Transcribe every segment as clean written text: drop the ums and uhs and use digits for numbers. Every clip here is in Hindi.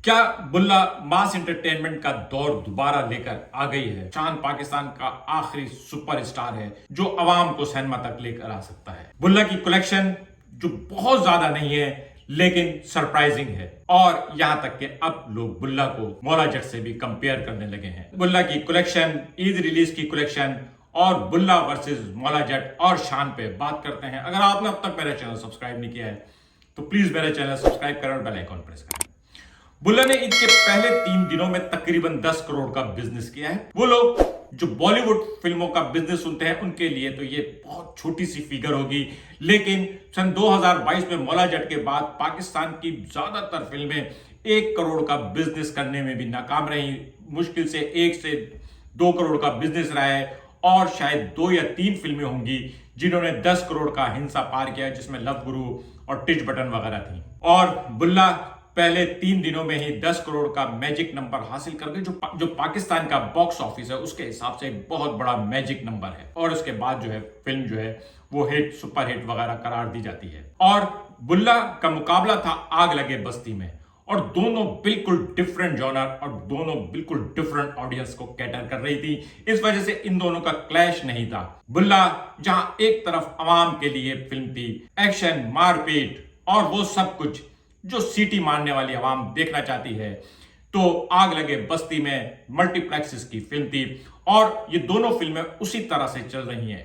क्या बुल्ला मास एंटरटेनमेंट का दौर दोबारा लेकर आ गई है? शान पाकिस्तान का आखिरी सुपरस्टार है जो अवाम को सिनेमा तक लेकर आ सकता है। बुल्ला की कलेक्शन जो बहुत ज्यादा नहीं है लेकिन सरप्राइजिंग है, और यहां तक कि अब लोग बुल्ला को मौला जट से भी कंपेयर करने लगे हैं। बुल्ला की कलेक्शन, ईद रिलीज की कलेक्शन और बुल्ला वर्सेस मौला जट और शान पे बात करते हैं। अगर आपने अब तक मेरा चैनल सब्सक्राइब नहीं किया है तो प्लीज मेरा चैनल सब्सक्राइब करें और बेल आइकॉन प्रेस करें। बुल्ला ने ईद के पहले 3 दिनों में तकरीबन 10 करोड़ का बिजनेस किया है। वो लोग जो बॉलीवुड फिल्मों का बिजनेस सुनते हैं उनके लिए तो ये बहुत छोटी सी फिगर होगी, लेकिन सन 2022 में मौला जट के बाद पाकिस्तान की ज्यादातर फिल्में 1 करोड़ का बिजनेस करने में भी नाकाम रही। मुश्किल से 1 से 2 करोड़ का बिजनेस रहा है और शायद 2 या 3 फिल्में होंगी जिन्होंने 10 करोड़ का हिस्सा पार किया, जिसमें लव गुरु और टिच बटन वगैरह थी। और बुल्ला पहले 3 दिनों में ही 10 करोड़ का मैजिक नंबर हासिल कर गई, जो पाकिस्तान का बॉक्स ऑफिस है उसके हिसाब से एक बहुत बड़ा मैजिक नंबर है। और उसके बाद जो है फिल्म जो है वो हिट, सुपर हिट वगैरह करार दी जाती है। और बुल्ला का मुकाबला था आग लगे बस्ती में, और दोनों बिल्कुल डिफरेंट जॉनर और दोनों बिल्कुल डिफरेंट ऑडियंस को कैटर कर रही थी। इस वजह से इन दोनों का क्लैश नहीं था। बुल्ला जहां एक तरफ आवाम के लिए फिल्म थी, एक्शन, मारपीट और वो सब कुछ जो सीटी मारने वाली आवाम देखना चाहती है, तो आग लगे बस्ती में मल्टीप्लेक्सेस की फिल्म थी और ये दोनों फिल्में उसी तरह से चल रही हैं।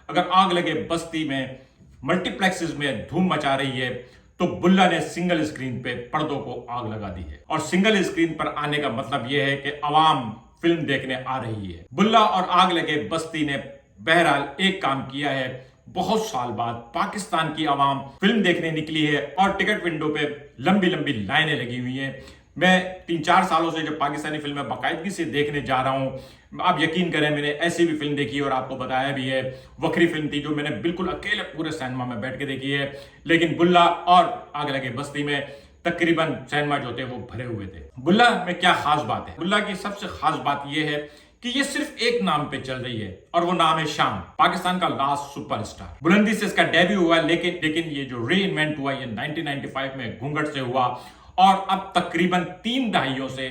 अगर आग लगे बस्ती में मल्टीप्लेक्सेस में धूम मचा रही है तो बुल्ला ने सिंगल स्क्रीन पे पर्दों को आग लगा दी है। और सिंगल स्क्रीन पर आने का मतलब यह है कि आवाम फिल्म देखने आ रही है। बुल्ला और आग लगे बस्ती ने बहरहाल एक काम किया है, बहुत साल बाद पाकिस्तान की आवाम फिल्म देखने निकली है और टिकट विंडो पे लंबी लंबी लाइनें लगी हुई हैं। मैं 3-4 सालों से जब पाकिस्तानी फिल्में बाकायदगी से देखने जा रहा हूं, आप यकीन करें मैंने ऐसी भी फिल्म देखी और आपको बताया भी है। वक्री फिल्म थी जो मैंने बिल्कुल अकेले पूरे सिनेमा में बैठ के देखी है, लेकिन बुल्ला और आग लगे बस्ती में तकरीबन सिनेमा जो थे वो भरे हुए थे। बुल्ला में क्या खास बात है? बुल्ला की सबसे खास बात यह है कि ये सिर्फ एक नाम पे चल रही है और वो नाम है शान, पाकिस्तान का लास्ट सुपरस्टार। बुलंदी से इसका डेब्यू हुआ, लेकिन ये जो री इन्वेंट हुआ ये 1995 में घूंघट से हुआ और अब तकरीबन 3 दहाइयों से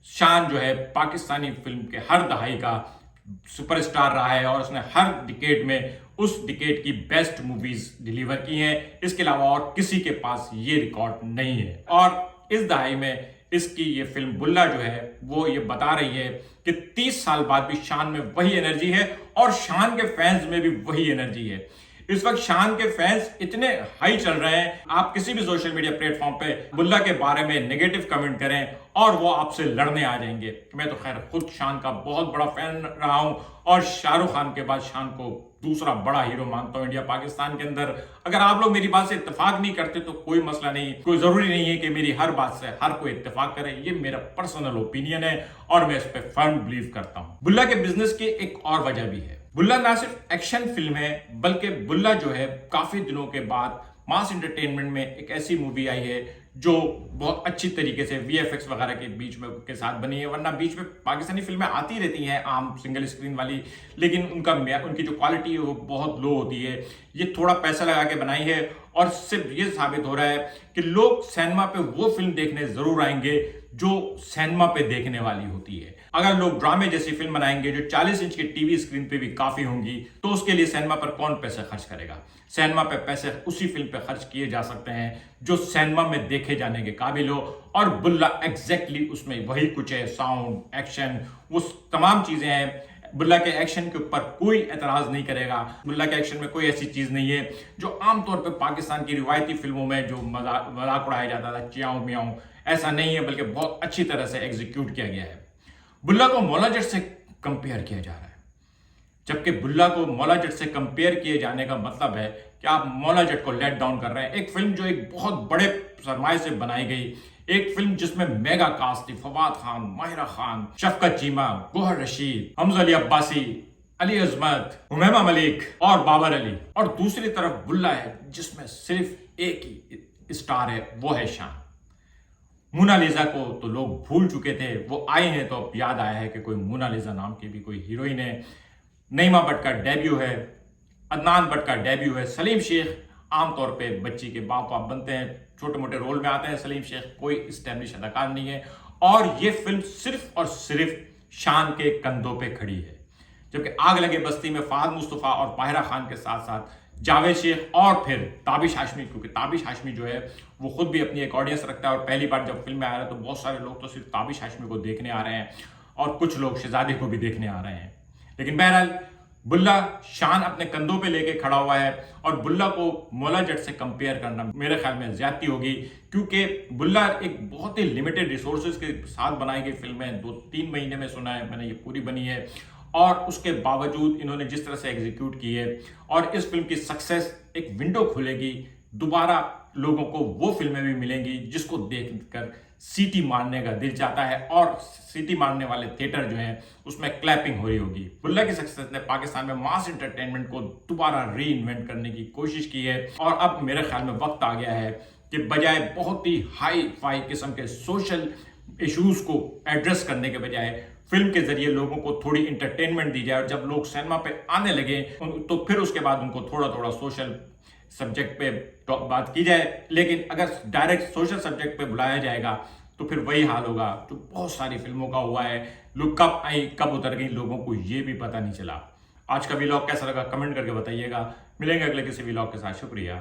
शान जो है पाकिस्तानी फिल्म के हर दहाई का सुपरस्टार रहा है और उसने हर डिकेड में उस डिकेड की बेस्ट मूवीज डिलीवर की हैं। इसके अलावा और किसी के पास ये रिकॉर्ड नहीं है। और इस दहाई में इसकी ये फिल्म बुल्ला जो है वो ये बता रही है कि 30 साल बाद भी शान में वही एनर्जी है और शान के फैंस में भी वही एनर्जी है। इस वक्त शान के फैंस इतने हाई चल रहे हैं, आप किसी भी सोशल मीडिया प्लेटफॉर्म पे बुल्ला के बारे में नेगेटिव कमेंट करें और वो आपसे लड़ने आ जाएंगे। मैं तो खैर खुद शान का बहुत बड़ा फैन रहा हूं और शाहरुख खान के बाद शान को दूसरा बड़ा हीरो मानता हूं इंडिया पाकिस्तान के अंदर। अगर आप लोग मेरी बात से इत्तेफाक नहीं करते तो कोई मसला नहीं, कोई जरूरी नहीं है कि मेरी हर बात से हर कोई इत्तेफाक करे। ये मेरा पर्सनल ओपिनियन है और मैं इस पर फर्म बिलीव करता हूं। बुल्ला के बिजनेस की एक और वजह भी है। बुल्ला ना सिर्फ एक्शन फिल्म है बल्कि बुल्ला जो है काफी दिनों के बाद मास एंटरटेनमेंट में एक ऐसी मूवी आई है जो बहुत अच्छी तरीके से वीएफएक्स वगैरह के बीच में के साथ बनी है। वरना बीच में पाकिस्तानी फिल्में आती रहती हैं आम सिंगल स्क्रीन वाली, लेकिन उनकी जो क्वालिटी है वो बहुत लो होती है। ये थोड़ा पैसा लगा के बनाई है और सिर्फ ये साबित हो रहा है कि लोग सिनेमा पे वो फिल्म देखने जरूर आएंगे जो सिनेमा पे देखने वाली होती है। अगर लोग ड्रामे जैसी फिल्म बनाएंगे जो 40 इंच की टीवी स्क्रीन पे भी काफी होंगी तो उसके लिए सिनेमा पर कौन पैसे खर्च करेगा? सिनेमा पे पैसे उसी फिल्म पे खर्च किए जा सकते हैं जो सिनेमा में देखे जाने के काबिल हो, और बुल्ला एग्जैक्टली उसमें वही कुछ है। साउंड, एक्शन, वो तमाम चीजें हैं। बुल्ला के एक्शन के ऊपर कोई एतराज नहीं करेगा। बुल्ला के एक्शन में कोई ऐसी चीज नहीं है जो आमतौर पर पाकिस्तान की रिवायती फिल्मों में जो मजाक उड़ाया जाता था, चियाऊं मियाऊं, ऐसा नहीं है, बल्कि बहुत अच्छी तरह से एग्जीक्यूट किया गया है। बुल्ला को मौला जट से कंपेयर किया जा रहा है, जबकि बुल्ला को मौला जट से कंपेयर किए जाने का मतलब है कि आप मौला जट को लेट डाउन कर रहे हैं। एक फिल्म जो एक बहुत बड़े सरमाए से बनाई गई, एक फिल्म जिसमें मेगा कास्ट थी, फवाद खान, माहिरा खान, शफकत चीमा, गोहर रशीद, हमजा अली अब्बासी, अली अजमत, हुमैमा मलिक और बाबर अली, और दूसरी तरफ बुल्ला है जिसमें सिर्फ एक ही स्टार है, वो है शान। मोनालिसा को तो लोग भूल चुके थे, वो आए हैं तो अब याद आया है कि कोई मोनालिसा नाम की भी कोई हीरोइन है। नईमा भट्ट का डेब्यू है, अदनान भट्ट का डेब्यू है, सलीम शेख आमतौर पे बच्ची के बाप बाप बनते हैं, छोटे मोटे रोल में आते हैं। सलीम शेख कोई स्टैब्लिश अदाकार नहीं है और ये फिल्म सिर्फ और सिर्फ शान के कंधों पे खड़ी है। जबकि आग लगे बस्ती में फहद मुस्तफ़ा और पाहिरा खान के साथ साथ जावेद शेख और फिर ताबिश हाशमी, क्योंकि ताबिश हाशमी जो है वो खुद भी अपनी एक ऑडियंस रखता है और पहली बार जब फिल्म में आ रहा है तो बहुत सारे लोग तो सिर्फ ताबिश हाशमी को देखने आ रहे हैं और कुछ लोग शहजादे को भी देखने आ रहे हैं। लेकिन बहरहाल बुल्ला शान अपने कंधों पे लेके खड़ा हुआ है और बुल्ला को मौला जट से कंपेयर करना मेरे ख्याल में ज्यादती होगी, क्योंकि बुल्ला एक बहुत ही लिमिटेड रिसोर्सेज के साथ बनाई गई फिल्म है। 2-3 महीने में सुना है मैंने ये पूरी बनी है और उसके बावजूद इन्होंने जिस तरह से एग्जीक्यूट की है और इस फिल्म की सक्सेस एक विंडो खुलेगी, दोबारा लोगों को वो फिल्में भी मिलेंगी जिसको देखकर सीटी मारने का दिल चाहता है और सीटी मारने वाले थिएटर जो हैं उसमें क्लैपिंग हो रही होगी। बुल्ला की सक्सेस ने पाकिस्तान में मास एंटरटेनमेंट को दोबारा री इन्वेंट करने की कोशिश की है और अब मेरे ख्याल में वक्त आ गया है कि बजाय बहुत ही हाई फाई किस्म के सोशल इश्यूज को एड्रेस करने के बजाय फिल्म के जरिए लोगों को थोड़ी इंटरटेनमेंट दी जाए और जब लोग सिनेमा पे आने लगे तो फिर उसके बाद उनको थोड़ा थोड़ा सोशल सब्जेक्ट पे बात की जाए। लेकिन अगर डायरेक्ट सोशल सब्जेक्ट पे बुलाया जाएगा तो फिर वही हाल होगा जो बहुत सारी फिल्मों का हुआ है। लोग कब आई कब उतर गई लोगों को ये भी पता नहीं चला। आज का व्लॉग कैसा लगा कमेंट करके बताइएगा। मिलेंगे अगले किसी व्लॉग के साथ। शुक्रिया।